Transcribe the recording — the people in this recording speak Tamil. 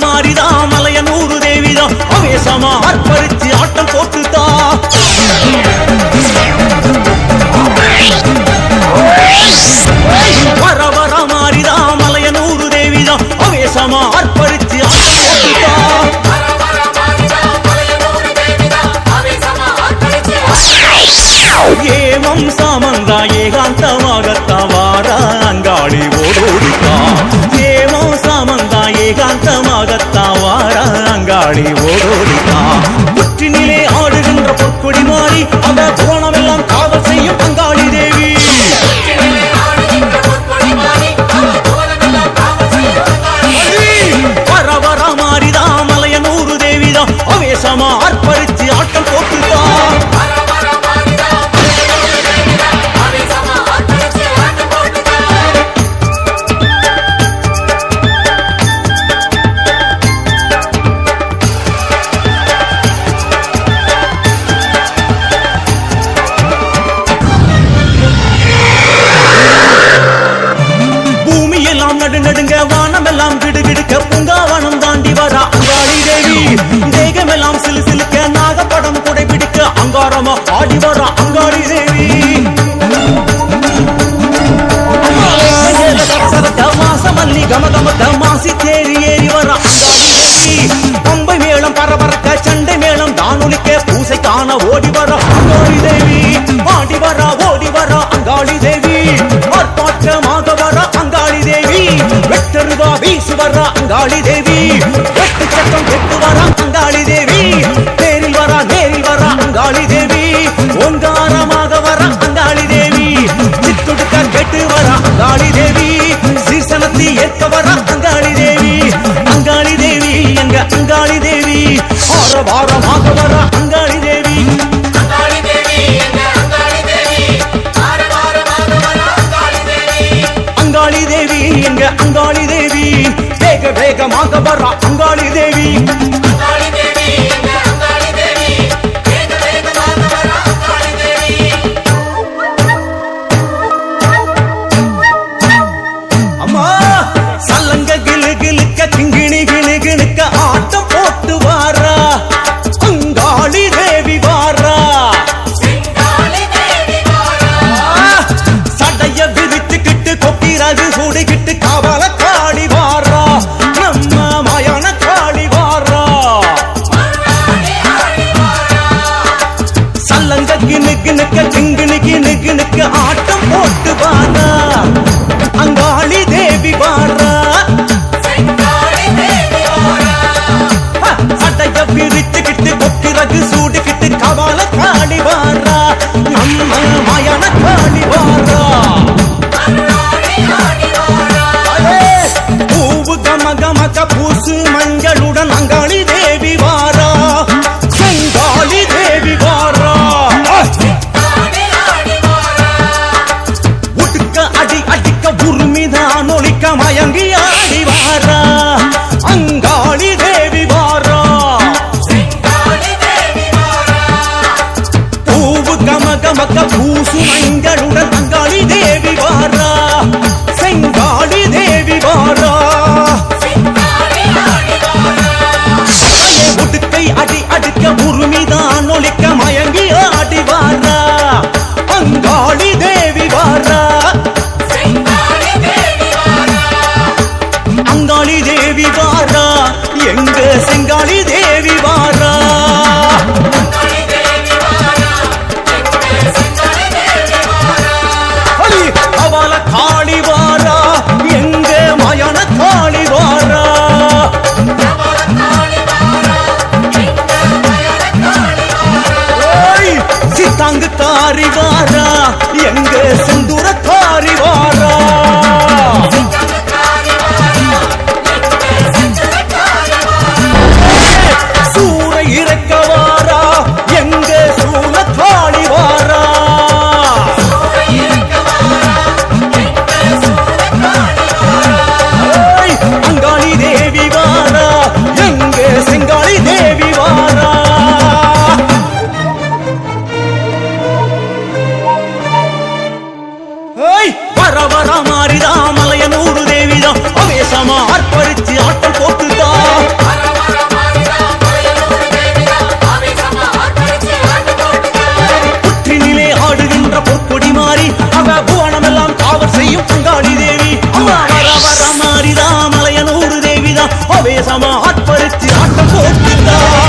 மாறிதா மலையனூரு தேவிதா அவேசமா அர்ப்பரிச்சு ஆட்டம் போட்டுதா வர வர மாறிதா மலையனூரு தேவிதா அவேசமா அர்ப்பரிச்சு ஆட்டம் போட்டுதா ஏமம் சாமந்தா ஏகாந்தமாகத்தா வாரா அங்காளி ஓடோடித்தா ஏமம் சாமந்தா ஏகாந்தமாகத்தா வாரா அங்காளி ஓடோடித்தா புற்றினிலே ஆடுகின்ற பொற்கொடி மாறி அந்த புவனமெல்லாம் காவல் செய்யும் அங்காளி தேவி வர வர மாறிதா மலையனூரு தேவிதா அவேசமா அர்ப்பரிச்சு ஆட்டம் போட்டுதா நடுங்க வானமெல்லாம் கிடுகிடுக்க பூங்காவனம் தாண்டி வர அங்காளி தேவி தேகமெல்லாம் சிலு சிலுக்க நாகப்படம் குடை பிடிக்க அங்காரமா ஆடி வர அங்காளி தேவி மாசமல்லி கமகமக்க மாசி தேறி ஏறி வர அங்காளி தேவி பம்பை மேளம் பரபரக்க சண்டை மேளம் தானொலிக்க பூசை காண ஓடி வர அங்காளி தேவி ஆடி வர ஓடி வர அங்காளி தேவி ஆர்ப்பாட்டமாக வர அங்காளி தேவி வெட்டருவா வீசு வர அங்காளி தேவி வெட்டு சட்டம் வெட்டு வர அங்காளி தேவி நேரில் வர அங்காளி தேவி ஓங்காரமாக வர அங்காளி தேவி சித்துடுக்க கெட்டு வர அங்காளி தேவி சீசனத்தை ஏற்க வர அங்காளி தேவி எங்க அங்காளி தேவி ஆரவாரமாக வர அங்காளி தேவி அங்காளி தேவி எங்க அங்காளி தேவி வேக வேகமாக வர அங்காளி தேவி அம்மா சல்லங்க கிளு கிளுக்க கிங்கிணி கிளு கிளுக்க ஆட்டம் போட்டு வாரா அங்காளி தேவி வாரா சடைய விரிச்சுக்கிட்டு கொப்பிரகு சூடிக்கிட்டு காவல காடி வாரா நம்ம மயான காடி வாரா சல்லங்க கிணு கிணுக்க கிங்கிணி கிணு கிணுக்க ஆட்டம் போட்டு வாரா அங்காளி தேவி வாரா சடைய விரிச்சுக்கிட்டு கொப்பிரகு சூடிக்கிட்டு காவல காடி வாரா நம்ம மயான காடி வாரா பூவு கமகமக பூசு மஞ்சளுடன் அங்காளி தேவி வாரா செங்காளி தேவி வாரா உடுக்க அடி அடிக்க உருமிதான் ஒலிக்க மயங்கி ஆடி வாரா அங்காளி தேவி வாரா பூவு கமகமக பூசு மஞ்சளுடன் அங்காளி தேவி வாரா செங்காளி தேவி வாரா உடுக்கை அடி அடிக்க உருமிதான் ஒலிக்க மயங்கி ஆடி வாரா அங்காளி தேவி வாரா அங்காளி தேவி வாரா எங்க செங்காளி தேவி வாரா அவள காளி வாரா எங்க மயான காளி வாரா சித்தாங்கு காரி வாரா எங்க செந்தூர காரி வாரா சூர இறக்க வாரா எங்க சூல காளி வாரா அங்காளி தேவி வாரா எங்க செங்காளி தேவி வாரா வர வர மாறிதா மலையனூரு தேவிதா அவேசமா அர்ப்பரிச்சு ஆட்டம் போட்டுதா ஆட்பறிச்சு ஆட்டம் போட்டுதான்